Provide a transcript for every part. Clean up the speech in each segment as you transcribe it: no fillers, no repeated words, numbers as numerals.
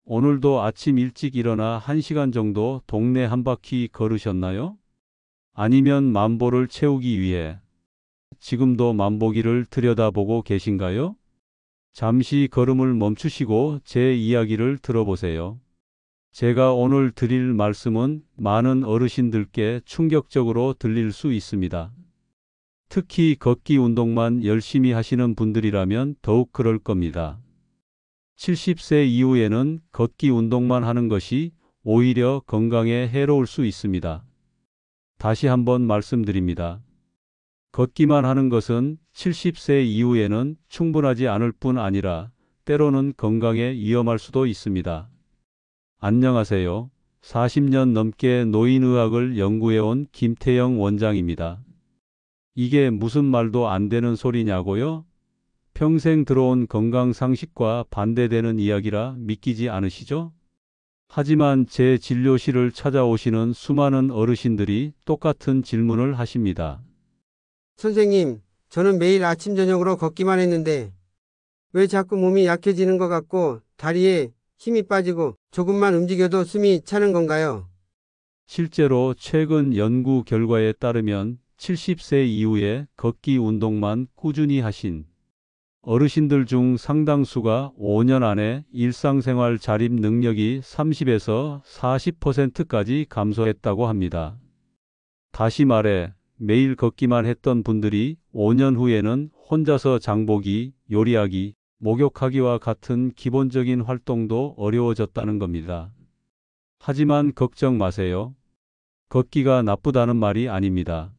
오늘도 아침 일찍 일어나 1시간 정도 동네 한 바퀴 걸으셨나요? 아니면 만보를 채우기 위해 지금도 만보기를 들여다보고 계신가요? 잠시 걸음을 멈추시고 제 이야기를 들어보세요. 제가 오늘 드릴 말씀은 많은 어르신들께 충격적으로 들릴 수 있습니다. 특히 걷기 운동만 열심히 하시는 분들이라면 더욱 그럴 겁니다. 70세 이후에는 걷기 운동만 하는 것이 오히려 건강에 해로울 수 있습니다. 다시 한번 말씀드립니다. 걷기만 하는 것은 70세 이후에는 충분하지 않을 뿐 아니라 때로는 건강에 위험할 수도 있습니다. 안녕하세요. 40년 넘게 노인의학을 연구해온 김태영 원장입니다. 이게 무슨 말도 안 되는 소리냐고요? 평생 들어온 건강 상식과 반대되는 이야기라 믿기지 않으시죠? 하지만 제 진료실을 찾아오시는 수많은 어르신들이 똑같은 질문을 하십니다. 선생님, 저는 매일 아침 저녁으로 걷기만 했는데 왜 자꾸 몸이 약해지는 것 같고 다리에 힘이 빠지고 조금만 움직여도 숨이 차는 건가요? 실제로 최근 연구 결과에 따르면 70세 이후에 걷기 운동만 꾸준히 하신 어르신들 중 상당수가 5년 안에 일상생활 자립 능력이 30에서 40%까지 감소했다고 합니다. 다시 말해 매일 걷기만 했던 분들이 5년 후에는 혼자서 장보기, 요리하기, 목욕하기와 같은 기본적인 활동도 어려워졌다는 겁니다. 하지만 걱정 마세요. 걷기가 나쁘다는 말이 아닙니다.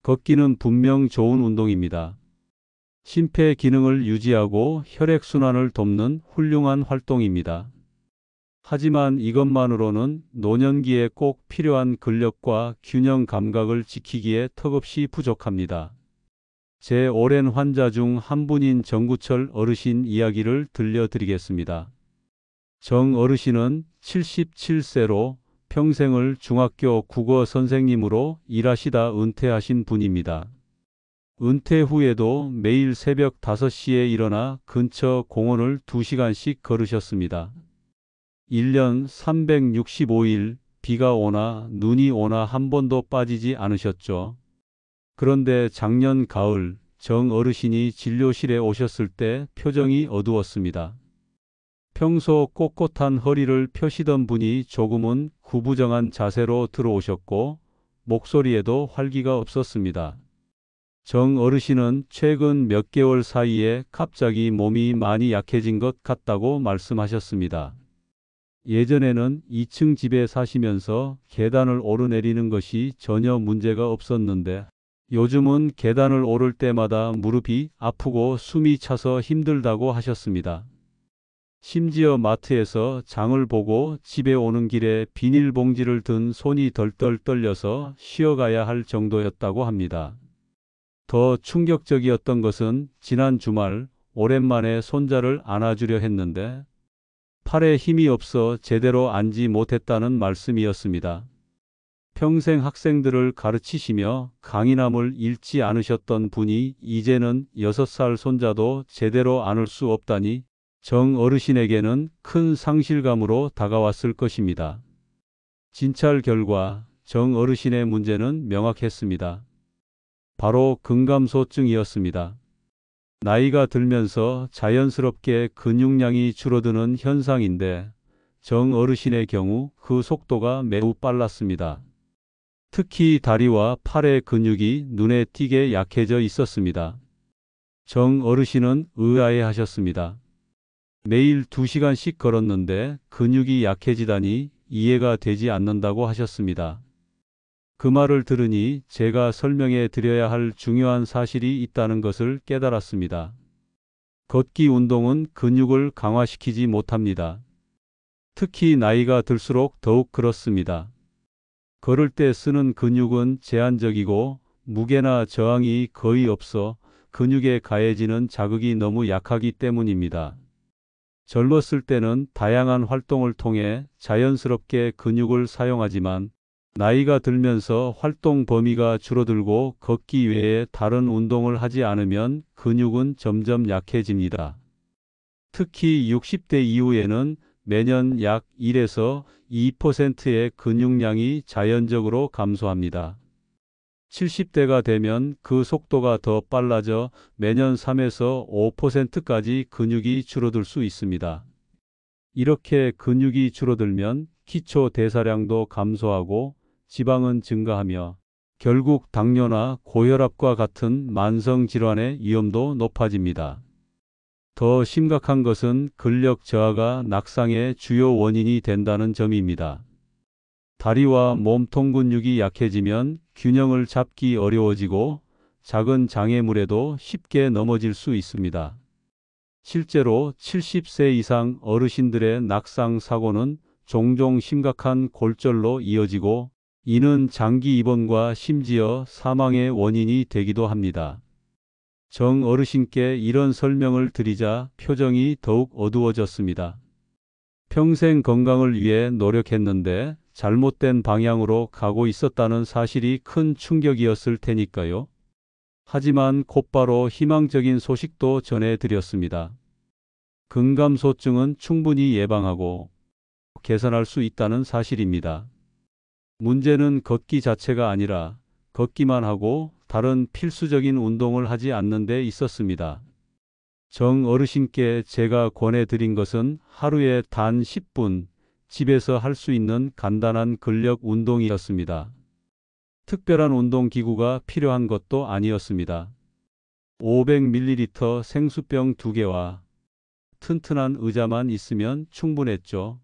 걷기는 분명 좋은 운동입니다. 심폐 기능을 유지하고 혈액순환을 돕는 훌륭한 활동입니다. 하지만 이것만으로는 노년기에 꼭 필요한 근력과 균형 감각을 지키기에 턱없이 부족합니다. 제 오랜 환자 중 한 분인 정구철 어르신 이야기를 들려드리겠습니다. 정 어르신은 77세로 평생을 중학교 국어 선생님으로 일하시다 은퇴하신 분입니다. 은퇴 후에도 매일 새벽 5시에 일어나 근처 공원을 2시간씩 걸으셨습니다. 1년 365일 비가 오나 눈이 오나 한 번도 빠지지 않으셨죠. 그런데 작년 가을 정 어르신이 진료실에 오셨을 때 표정이 어두웠습니다. 평소 꼿꼿한 허리를 펴시던 분이 조금은 구부정한 자세로 들어오셨고 목소리에도 활기가 없었습니다. 정 어르신은 최근 몇 개월 사이에 갑자기 몸이 많이 약해진 것 같다고 말씀하셨습니다. 예전에는 2층 집에 사시면서 계단을 오르내리는 것이 전혀 문제가 없었는데 요즘은 계단을 오를 때마다 무릎이 아프고 숨이 차서 힘들다고 하셨습니다. 심지어 마트에서 장을 보고 집에 오는 길에 비닐봉지를 든 손이 덜덜 떨려서 쉬어가야 할 정도였다고 합니다. 더 충격적이었던 것은 지난 주말 오랜만에 손자를 안아주려 했는데 팔에 힘이 없어 제대로 앉지 못했다는 말씀이었습니다. 평생 학생들을 가르치시며 강인함을 잃지 않으셨던 분이 이제는 6살 손자도 제대로 안을 수 없다니 정 어르신에게는 큰 상실감으로 다가왔을 것입니다. 진찰 결과 정 어르신의 문제는 명확했습니다. 바로 근감소증이었습니다. 나이가 들면서 자연스럽게 근육량이 줄어드는 현상인데 정 어르신의 경우 그 속도가 매우 빨랐습니다. 특히 다리와 팔의 근육이 눈에 띄게 약해져 있었습니다. 정 어르신은 의아해하셨습니다. 매일 2시간씩 걸었는데 근육이 약해지다니 이해가 되지 않는다고 하셨습니다. 그 말을 들으니 제가 설명해 드려야 할 중요한 사실이 있다는 것을 깨달았습니다. 걷기 운동은 근육을 강화시키지 못합니다. 특히 나이가 들수록 더욱 그렇습니다. 걸을 때 쓰는 근육은 제한적이고 무게나 저항이 거의 없어 근육에 가해지는 자극이 너무 약하기 때문입니다. 젊었을 때는 다양한 활동을 통해 자연스럽게 근육을 사용하지만 나이가 들면서 활동 범위가 줄어들고 걷기 외에 다른 운동을 하지 않으면 근육은 점점 약해집니다. 특히 60대 이후에는 매년 약 1에서 2%의 근육량이 자연적으로 감소합니다. 70대가 되면 그 속도가 더 빨라져 매년 3에서 5%까지 근육이 줄어들 수 있습니다. 이렇게 근육이 줄어들면 기초 대사량도 감소하고 지방은 증가하며 결국 당뇨나 고혈압과 같은 만성 질환의 위험도 높아집니다. 더 심각한 것은 근력 저하가 낙상의 주요 원인이 된다는 점입니다. 다리와 몸통 근육이 약해지면 균형을 잡기 어려워지고 작은 장애물에도 쉽게 넘어질 수 있습니다. 실제로 70세 이상 어르신들의 낙상 사고는 종종 심각한 골절로 이어지고 이는 장기 입원과 심지어 사망의 원인이 되기도 합니다. 정 어르신께 이런 설명을 드리자 표정이 더욱 어두워졌습니다. 평생 건강을 위해 노력했는데 잘못된 방향으로 가고 있었다는 사실이 큰 충격이었을 테니까요. 하지만 곧바로 희망적인 소식도 전해드렸습니다. 근감소증은 충분히 예방하고 개선할 수 있다는 사실입니다. 문제는 걷기 자체가 아니라 걷기만 하고 다른 필수적인 운동을 하지 않는 데 있었습니다. 정 어르신께 제가 권해드린 것은 하루에 단 10분 집에서 할 수 있는 간단한 근력 운동이었습니다. 특별한 운동기구가 필요한 것도 아니었습니다. 500ml 생수병 2개와 튼튼한 의자만 있으면 충분했죠.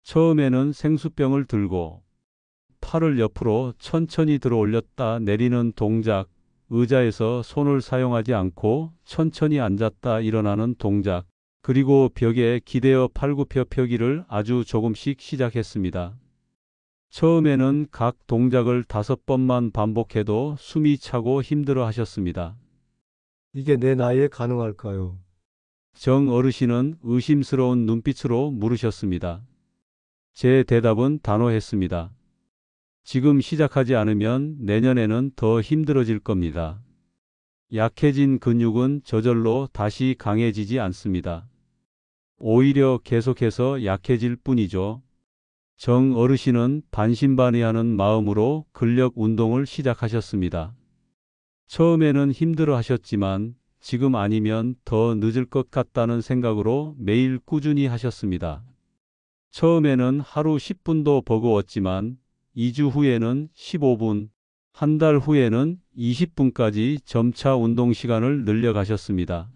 처음에는 생수병을 들고 팔을 옆으로 천천히 들어 올렸다 내리는 동작, 의자에서 손을 사용하지 않고 천천히 앉았다 일어나는 동작, 그리고 벽에 기대어 팔굽혀 펴기를 아주 조금씩 시작했습니다. 처음에는 각 동작을 5번만 반복해도 숨이 차고 힘들어 하셨습니다. 이게 내 나이에 가능할까요? 정 어르신은 의심스러운 눈빛으로 물으셨습니다. 제 대답은 단호했습니다. 지금 시작하지 않으면 내년에는 더 힘들어질 겁니다. 약해진 근육은 저절로 다시 강해지지 않습니다. 오히려 계속해서 약해질 뿐이죠. 정 어르신은 반신반의하는 마음으로 근력 운동을 시작하셨습니다. 처음에는 힘들어 하셨지만 지금 아니면 더 늦을 것 같다는 생각으로 매일 꾸준히 하셨습니다. 처음에는 하루 10분도 버거웠지만 2주 후에는 15분, 한 달 후에는 20분까지 점차 운동 시간을 늘려가셨습니다.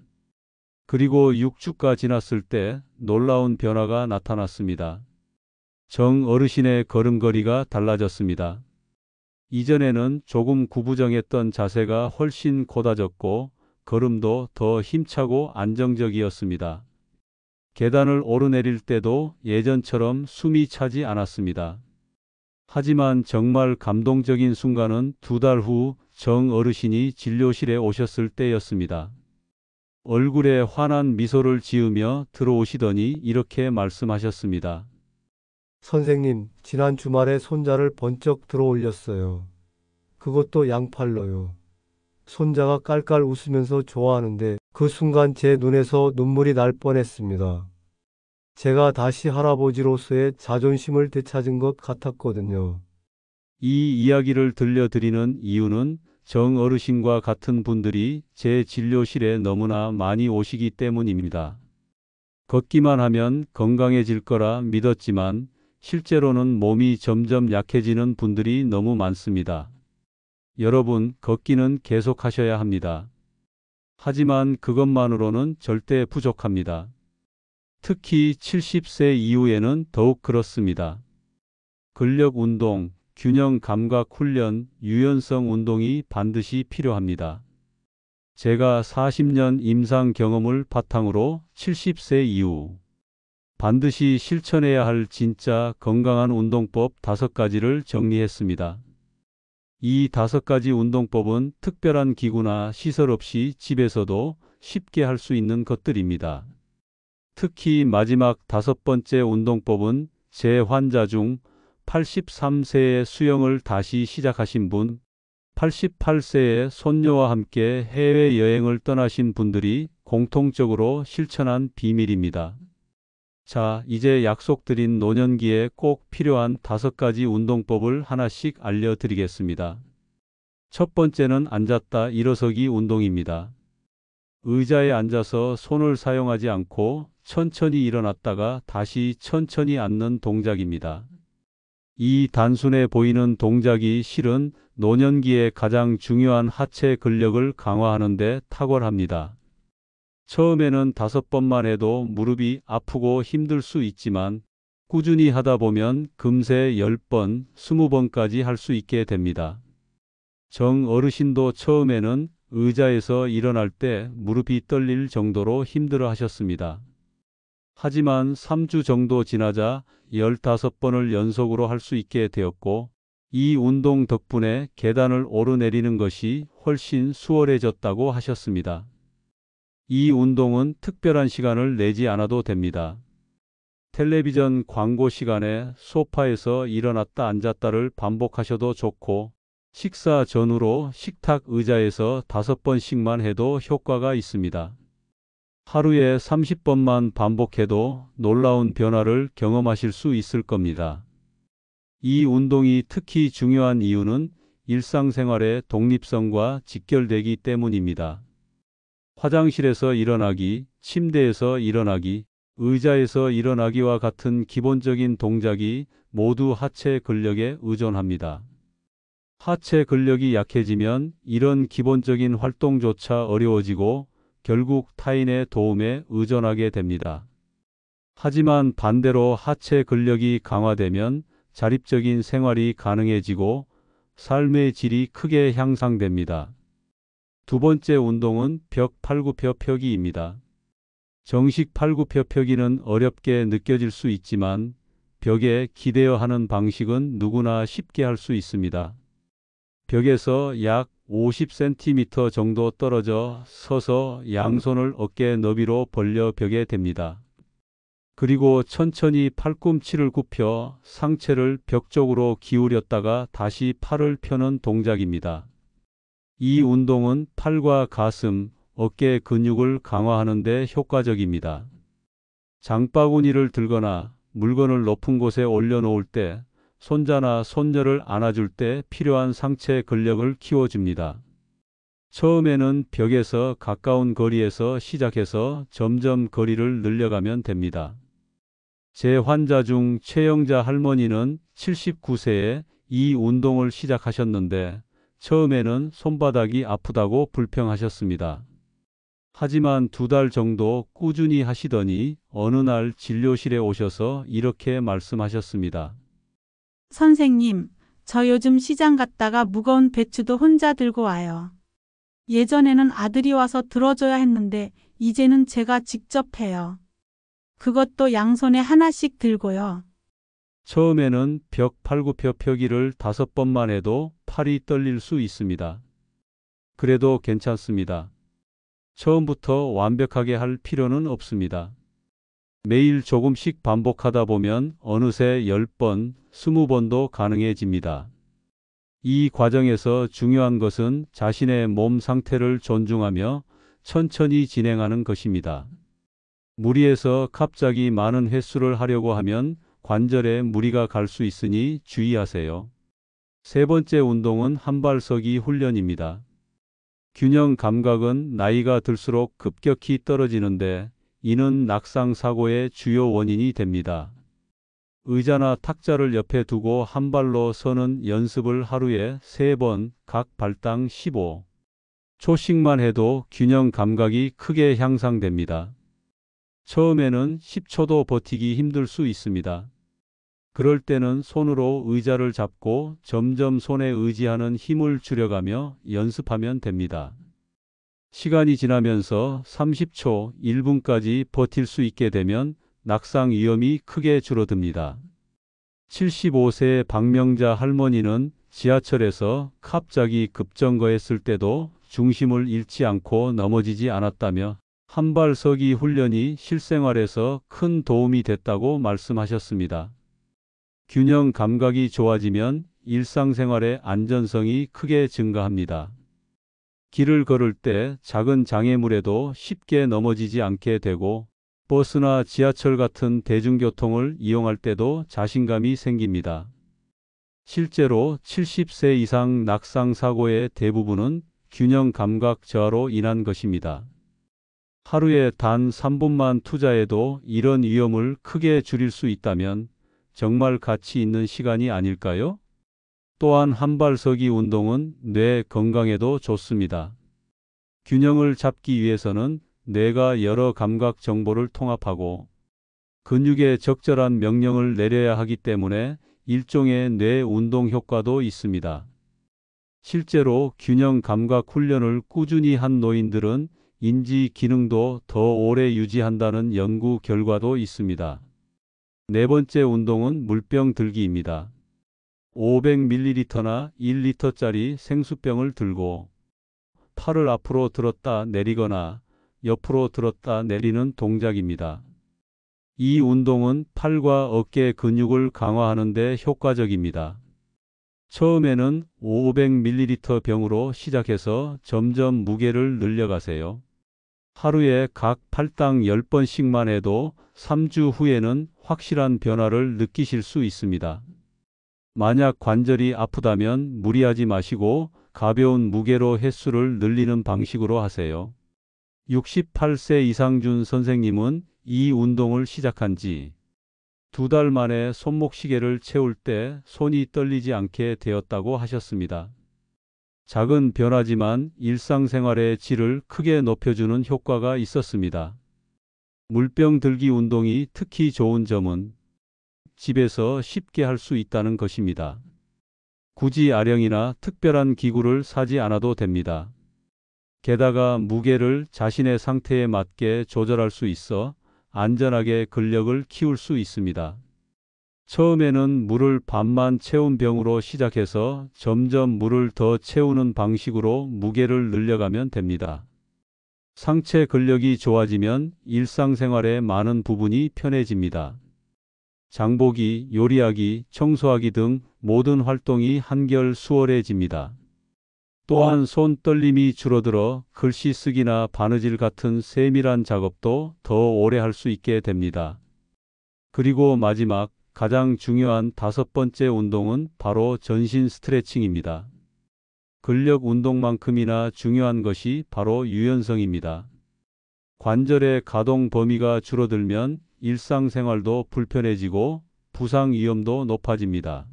그리고 6주가 지났을 때 놀라운 변화가 나타났습니다. 정 어르신의 걸음걸이가 달라졌습니다. 이전에는 조금 구부정했던 자세가 훨씬 곧아졌고 걸음도 더 힘차고 안정적이었습니다. 계단을 오르내릴 때도 예전처럼 숨이 차지 않았습니다. 하지만 정말 감동적인 순간은 2달 후 정 어르신이 진료실에 오셨을 때였습니다. 얼굴에 환한 미소를 지으며 들어오시더니 이렇게 말씀하셨습니다. 선생님, 지난 주말에 손자를 번쩍 들어 올렸어요. 그것도 양팔로요. 손자가 깔깔 웃으면서 좋아하는데 그 순간 제 눈에서 눈물이 날 뻔했습니다. 제가 다시 할아버지로서의 자존심을 되찾은 것 같았거든요. 이 이야기를 들려드리는 이유는 정 어르신과 같은 분들이 제 진료실에 너무나 많이 오시기 때문입니다. 걷기만 하면 건강해질 거라 믿었지만 실제로는 몸이 점점 약해지는 분들이 너무 많습니다. 여러분, 걷기는 계속하셔야 합니다. 하지만 그것만으로는 절대 부족합니다. 특히 70세 이후에는 더욱 그렇습니다. 근력 운동, 균형 감각 훈련, 유연성 운동이 반드시 필요합니다. 제가 40년 임상 경험을 바탕으로 70세 이후 반드시 실천해야 할 진짜 건강한 운동법 5가지를 정리했습니다. 이 5가지 운동법은 특별한 기구나 시설 없이 집에서도 쉽게 할 수 있는 것들입니다. 특히 마지막 5번째 운동법은 제 환자 중 83세에 수영을 다시 시작하신 분, 88세에 손녀와 함께 해외여행을 떠나신 분들이 공통적으로 실천한 비밀입니다. 자, 이제 약속드린 노년기에 꼭 필요한 5가지 운동법을 하나씩 알려드리겠습니다. 첫 번째는 앉았다 일어서기 운동입니다. 의자에 앉아서 손을 사용하지 않고 천천히 일어났다가 다시 천천히 앉는 동작입니다. 이 단순해 보이는 동작이 실은 노년기에 가장 중요한 하체 근력을 강화하는 데 탁월합니다. 처음에는 5번만 해도 무릎이 아프고 힘들 수 있지만 꾸준히 하다 보면 금세 10번, 20번까지 할 수 있게 됩니다. 정 어르신도 처음에는 의자에서 일어날 때 무릎이 떨릴 정도로 힘들어 하셨습니다. 하지만 3주 정도 지나자 15번을 연속으로 할 수 있게 되었고, 이 운동 덕분에 계단을 오르내리는 것이 훨씬 수월해졌다고 하셨습니다. 이 운동은 특별한 시간을 내지 않아도 됩니다. 텔레비전 광고 시간에 소파에서 일어났다 앉았다를 반복하셔도 좋고, 식사 전후로 식탁 의자에서 5번씩만 해도 효과가 있습니다. 하루에 30번만 반복해도 놀라운 변화를 경험하실 수 있을 겁니다. 이 운동이 특히 중요한 이유는 일상생활의 독립성과 직결되기 때문입니다. 화장실에서 일어나기, 침대에서 일어나기, 의자에서 일어나기와 같은 기본적인 동작이 모두 하체 근력에 의존합니다. 하체 근력이 약해지면 이런 기본적인 활동조차 어려워지고 결국 타인의 도움에 의존하게 됩니다. 하지만 반대로 하체 근력이 강화되면 자립적인 생활이 가능해지고 삶의 질이 크게 향상됩니다. 두 번째 운동은 벽 팔굽혀 펴기입니다. 정식 팔굽혀 펴기는 어렵게 느껴질 수 있지만 벽에 기대어 하는 방식은 누구나 쉽게 할 수 있습니다. 벽에서 약 50cm 정도 떨어져 서서 양손을 어깨 너비로 벌려 벽에 댑니다. 그리고 천천히 팔꿈치를 굽혀 상체를 벽 쪽으로 기울였다가 다시 팔을 펴는 동작입니다. 이 운동은 팔과 가슴, 어깨 근육을 강화하는 데 효과적입니다. 장바구니를 들거나 물건을 높은 곳에 올려놓을 때, 손자나 손녀를 안아줄 때 필요한 상체 근력을 키워줍니다. 처음에는 벽에서 가까운 거리에서 시작해서 점점 거리를 늘려가면 됩니다. 제 환자 중 최영자 할머니는 79세에 이 운동을 시작하셨는데 처음에는 손바닥이 아프다고 불평하셨습니다. 하지만 2달 정도 꾸준히 하시더니 어느 날 진료실에 오셔서 이렇게 말씀하셨습니다. 선생님, 저 요즘 시장 갔다가 무거운 배추도 혼자 들고 와요. 예전에는 아들이 와서 들어줘야 했는데 이제는 제가 직접 해요. 그것도 양손에 하나씩 들고요. 처음에는 벽 팔굽혀 펴기를 5번만 해도 팔이 떨릴 수 있습니다. 그래도 괜찮습니다. 처음부터 완벽하게 할 필요는 없습니다. 매일 조금씩 반복하다 보면 어느새 10번, 20번도 가능해집니다. 이 과정에서 중요한 것은 자신의 몸 상태를 존중하며 천천히 진행하는 것입니다. 무리해서 갑자기 많은 횟수를 하려고 하면 관절에 무리가 갈 수 있으니 주의하세요. 세 번째 운동은 한발서기 훈련입니다. 균형 감각은 나이가 들수록 급격히 떨어지는데 이는 낙상 사고의 주요 원인이 됩니다. 의자나 탁자를 옆에 두고 한 발로 서는 연습을 하루에 3번, 각 발당 15초씩만 해도 균형 감각이 크게 향상됩니다. 처음에는 10초도 버티기 힘들 수 있습니다. 그럴 때는 손으로 의자를 잡고 점점 손에 의지하는 힘을 줄여가며 연습하면 됩니다. 시간이 지나면서 30초, 1분까지 버틸 수 있게 되면 낙상 위험이 크게 줄어듭니다. 75세의 박명자 할머니는 지하철에서 갑자기 급정거했을 때도 중심을 잃지 않고 넘어지지 않았다며 한발서기 훈련이 실생활에서 큰 도움이 됐다고 말씀하셨습니다. 균형 감각이 좋아지면 일상생활의 안전성이 크게 증가합니다. 길을 걸을 때 작은 장애물에도 쉽게 넘어지지 않게 되고 버스나 지하철 같은 대중교통을 이용할 때도 자신감이 생깁니다. 실제로 70세 이상 낙상 사고의 대부분은 균형 감각 저하로 인한 것입니다. 하루에 단 3분만 투자해도 이런 위험을 크게 줄일 수 있다면 정말 가치 있는 시간이 아닐까요? 또한 한발서기 운동은 뇌 건강에도 좋습니다. 균형을 잡기 위해서는 뇌가 여러 감각 정보를 통합하고 근육에 적절한 명령을 내려야 하기 때문에 일종의 뇌 운동 효과도 있습니다. 실제로 균형 감각 훈련을 꾸준히 한 노인들은 인지 기능도 더 오래 유지한다는 연구 결과도 있습니다. 네 번째 운동은 물병 들기입니다. 500ml나 1리터짜리 생수병을 들고 팔을 앞으로 들었다 내리거나 옆으로 들었다 내리는 동작입니다. 이 운동은 팔과 어깨 근육을 강화하는 데 효과적입니다. 처음에는 500ml 병으로 시작해서 점점 무게를 늘려가세요. 하루에 각 팔당 10번씩만 해도 3주 후에는 확실한 변화를 느끼실 수 있습니다. 만약 관절이 아프다면 무리하지 마시고 가벼운 무게로 횟수를 늘리는 방식으로 하세요. 68세 이상준 선생님은 이 운동을 시작한 지 2달 만에 손목시계를 채울 때 손이 떨리지 않게 되었다고 하셨습니다. 작은 변화지만 일상생활의 질을 크게 높여주는 효과가 있었습니다. 물병 들기 운동이 특히 좋은 점은 집에서 쉽게 할 수 있다는 것입니다. 굳이 아령이나 특별한 기구를 사지 않아도 됩니다. 게다가 무게를 자신의 상태에 맞게 조절할 수 있어 안전하게 근력을 키울 수 있습니다. 처음에는 물을 반만 채운 병으로 시작해서 점점 물을 더 채우는 방식으로 무게를 늘려가면 됩니다. 상체 근력이 좋아지면 일상생활의 많은 부분이 편해집니다. 장보기, 요리하기, 청소하기 등 모든 활동이 한결 수월해집니다. 또한 손 떨림이 줄어들어 글씨 쓰기나 바느질 같은 세밀한 작업도 더 오래 할 수 있게 됩니다. 그리고 마지막 가장 중요한 5번째 운동은 바로 전신 스트레칭입니다. 근력 운동만큼이나 중요한 것이 바로 유연성입니다. 관절의 가동 범위가 줄어들면 일상생활도 불편해지고 부상 위험도 높아집니다.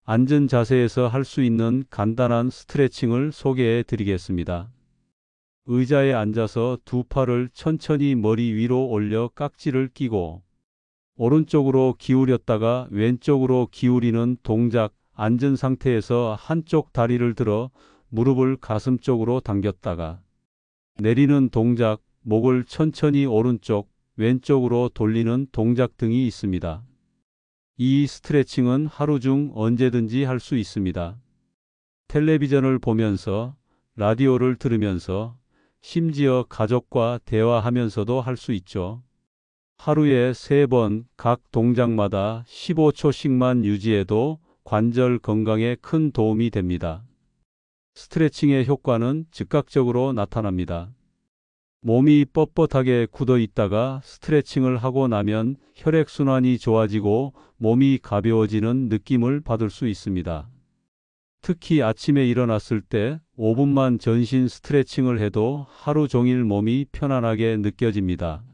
앉은 자세에서 할 수 있는 간단한 스트레칭을 소개해 드리겠습니다. 의자에 앉아서 두 팔을 천천히 머리 위로 올려 깍지를 끼고 오른쪽으로 기울였다가 왼쪽으로 기울이는 동작. 앉은 상태에서 한쪽 다리를 들어 무릎을 가슴 쪽으로 당겼다가 내리는 동작. 목을 천천히 오른쪽, 왼쪽으로 돌리는 동작 등이 있습니다. 이 스트레칭은 하루 중 언제든지 할 수 있습니다. 텔레비전을 보면서, 라디오를 들으면서, 심지어 가족과 대화하면서도 할 수 있죠. 하루에 3번 각 동작마다 15초씩만 유지해도 관절 건강에 큰 도움이 됩니다. 스트레칭의 효과는 즉각적으로 나타납니다. 몸이 뻣뻣하게 굳어 있다가 스트레칭을 하고 나면 혈액순환이 좋아지고 몸이 가벼워지는 느낌을 받을 수 있습니다. 특히 아침에 일어났을 때 5분만 전신 스트레칭을 해도 하루 종일 몸이 편안하게 느껴집니다.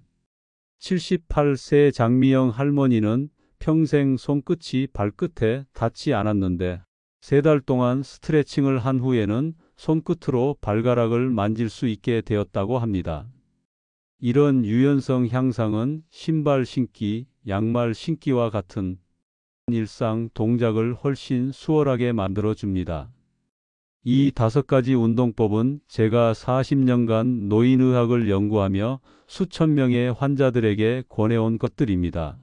78세 장미영 할머니는 평생 손끝이 발끝에 닿지 않았는데 3달 동안 스트레칭을 한 후에는 손끝으로 발가락을 만질 수 있게 되었다고 합니다. 이런 유연성 향상은 신발 신기, 양말 신기와 같은 일상 동작을 훨씬 수월하게 만들어 줍니다. 이 5가지 운동법은 제가 40년간 노인의학을 연구하며 수천 명의 환자들에게 권해온 것들입니다.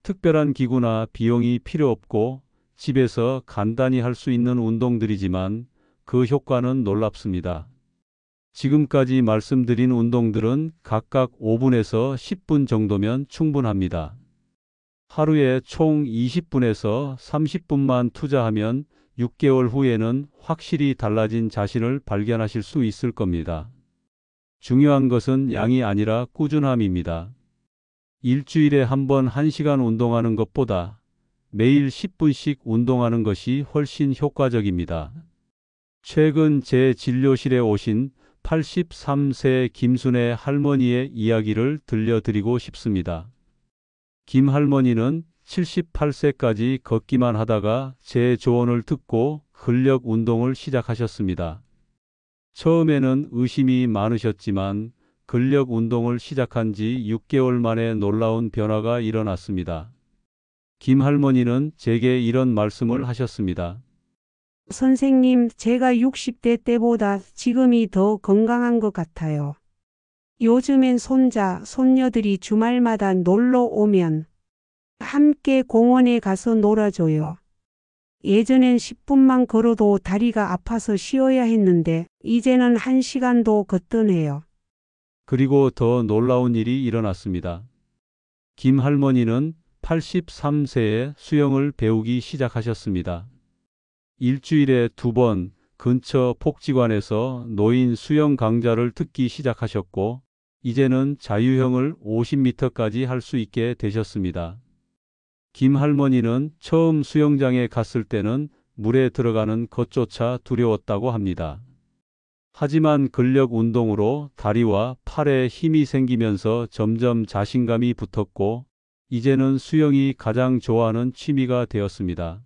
특별한 기구나 비용이 필요 없고 집에서 간단히 할 수 있는 운동들이지만 그 효과는 놀랍습니다. 지금까지 말씀드린 운동들은 각각 5분에서 10분 정도면 충분합니다. 하루에 총 20분에서 30분만 투자하면 6개월 후에는 확실히 달라진 자신을 발견하실 수 있을 겁니다. 중요한 것은 양이 아니라 꾸준함입니다. 일주일에 한 번 1시간 운동하는 것보다 매일 10분씩 운동하는 것이 훨씬 효과적입니다. 최근 제 진료실에 오신 83세 김순애 할머니의 이야기를 들려드리고 싶습니다. 김 할머니는 78세까지 걷기만 하다가 제 조언을 듣고 근력 운동을 시작하셨습니다. 처음에는 의심이 많으셨지만 근력 운동을 시작한 지 6개월 만에 놀라운 변화가 일어났습니다. 김 할머니는 제게 이런 말씀을 하셨습니다. 선생님, 제가 60대 때보다 지금이 더 건강한 것 같아요. 요즘엔 손자, 손녀들이 주말마다 놀러 오면 함께 공원에 가서 놀아줘요. 예전엔 10분만 걸어도 다리가 아파서 쉬어야 했는데 이제는 1시간도 걷던해요. 그리고 더 놀라운 일이 일어났습니다. 김 할머니는 83세에 수영을 배우기 시작하셨습니다. 일주일에 2번 근처 복지관에서 노인 수영 강좌를 듣기 시작하셨고, 이제는 자유형을 50m까지 할 수 있게 되셨습니다. 김 할머니는 처음 수영장에 갔을 때는 물에 들어가는 것조차 두려웠다고 합니다. 하지만 근력 운동으로 다리와 팔에 힘이 생기면서 점점 자신감이 붙었고, 이제는 수영이 가장 좋아하는 취미가 되었습니다.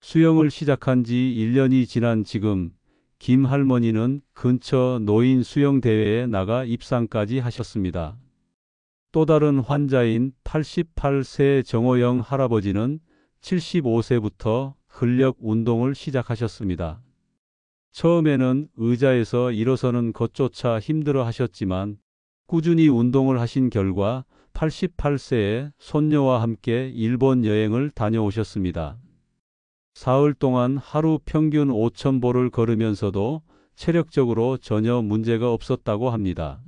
수영을 시작한 지 1년이 지난 지금 김 할머니는 근처 노인 수영대회에 나가 입상까지 하셨습니다. 또 다른 환자인 88세 정호영 할아버지는 75세부터 근력 운동을 시작하셨습니다. 처음에는 의자에서 일어서는 것조차 힘들어 하셨지만 꾸준히 운동을 하신 결과 88세에 손녀와 함께 일본 여행을 다녀오셨습니다. 사흘 동안 하루 평균 5,000보를 걸으면서도 체력적으로 전혀 문제가 없었다고 합니다.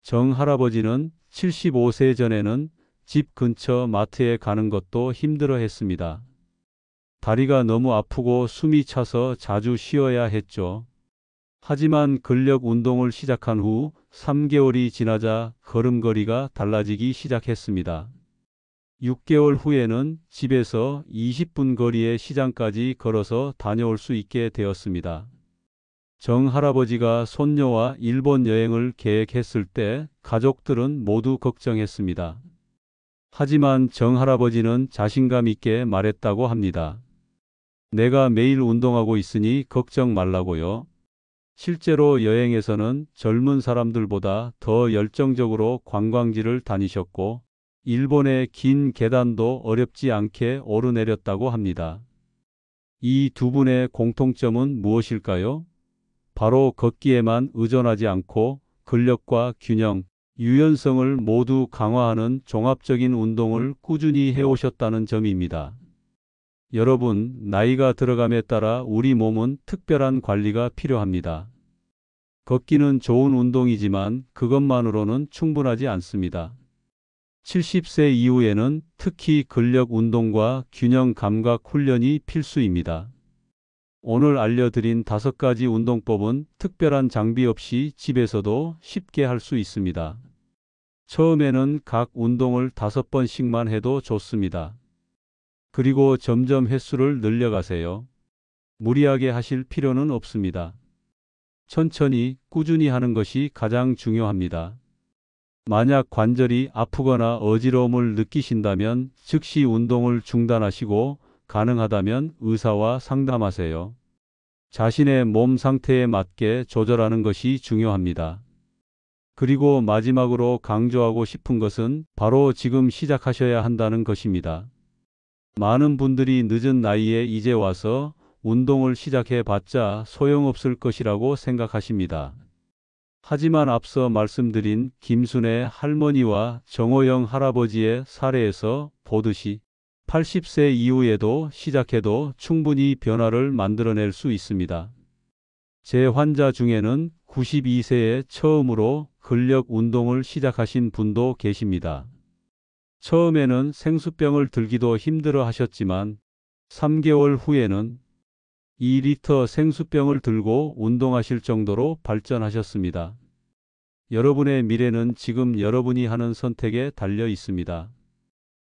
정 할아버지는 75세 전에는 집 근처 마트에 가는 것도 힘들어 했습니다. 다리가 너무 아프고 숨이 차서 자주 쉬어야 했죠. 하지만 근력 운동을 시작한 후 3개월이 지나자 걸음걸이가 달라지기 시작했습니다. 6개월 후에는 집에서 20분 거리의 시장까지 걸어서 다녀올 수 있게 되었습니다. 정 할아버지가 손녀와 일본 여행을 계획했을 때 가족들은 모두 걱정했습니다. 하지만 정 할아버지는 자신감 있게 말했다고 합니다. 내가 매일 운동하고 있으니 걱정 말라고요. 실제로 여행에서는 젊은 사람들보다 더 열정적으로 관광지를 다니셨고, 일본의 긴 계단도 어렵지 않게 오르내렸다고 합니다. 이 두 분의 공통점은 무엇일까요? 바로 걷기에만 의존하지 않고 근력과 균형, 유연성을 모두 강화하는 종합적인 운동을 꾸준히 해오셨다는 점입니다. 여러분, 나이가 들어감에 따라 우리 몸은 특별한 관리가 필요합니다. 걷기는 좋은 운동이지만 그것만으로는 충분하지 않습니다. 70세 이후에는 특히 근력 운동과 균형 감각 훈련이 필수입니다. 오늘 알려드린 5가지 운동법은 특별한 장비 없이 집에서도 쉽게 할 수 있습니다. 처음에는 각 운동을 5번씩만 해도 좋습니다. 그리고 점점 횟수를 늘려가세요. 무리하게 하실 필요는 없습니다. 천천히 꾸준히 하는 것이 가장 중요합니다. 만약 관절이 아프거나 어지러움을 느끼신다면 즉시 운동을 중단하시고 가능하다면 의사와 상담하세요. 자신의 몸 상태에 맞게 조절하는 것이 중요합니다. 그리고 마지막으로 강조하고 싶은 것은 바로 지금 시작하셔야 한다는 것입니다. 많은 분들이 늦은 나이에 이제 와서 운동을 시작해봤자 소용없을 것이라고 생각하십니다. 하지만 앞서 말씀드린 김순애 할머니와 정호영 할아버지의 사례에서 보듯이 80세 이후에도 시작해도 충분히 변화를 만들어낼 수 있습니다. 제 환자 중에는 92세에 처음으로 근력 운동을 시작하신 분도 계십니다. 처음에는 생수병을 들기도 힘들어 하셨지만 3개월 후에는 2리터 생수병을 들고 운동하실 정도로 발전하셨습니다. 여러분의 미래는 지금 여러분이 하는 선택에 달려 있습니다.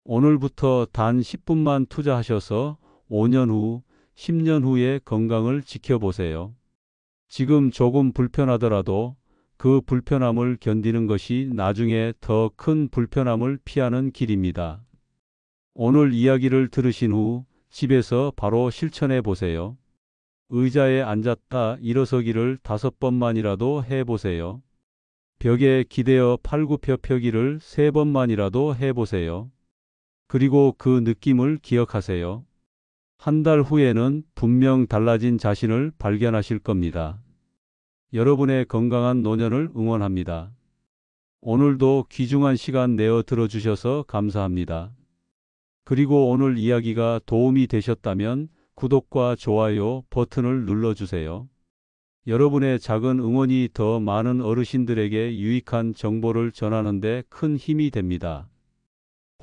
오늘부터 단 10분만 투자하셔서 5년 후, 10년 후의 건강을 지켜보세요. 지금 조금 불편하더라도 그 불편함을 견디는 것이 나중에 더 큰 불편함을 피하는 길입니다. 오늘 이야기를 들으신 후 집에서 바로 실천해 보세요. 의자에 앉았다 일어서기를 5번만이라도 해보세요. 벽에 기대어 팔굽혀펴기를 3번만이라도 해보세요. 그리고 그 느낌을 기억하세요. 한 달 후에는 분명 달라진 자신을 발견하실 겁니다. 여러분의 건강한 노년을 응원합니다. 오늘도 귀중한 시간 내어 들어주셔서 감사합니다. 그리고 오늘 이야기가 도움이 되셨다면 구독과 좋아요 버튼을 눌러주세요. 여러분의 작은 응원이 더 많은 어르신들에게 유익한 정보를 전하는 데 큰 힘이 됩니다.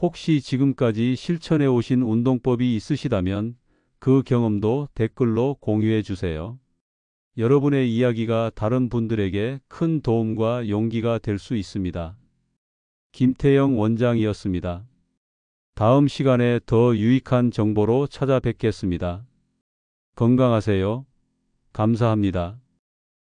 혹시 지금까지 실천해 오신 운동법이 있으시다면 그 경험도 댓글로 공유해 주세요. 여러분의 이야기가 다른 분들에게 큰 도움과 용기가 될 수 있습니다. 김태영 원장이었습니다. 다음 시간에 더 유익한 정보로 찾아뵙겠습니다. 건강하세요. 감사합니다.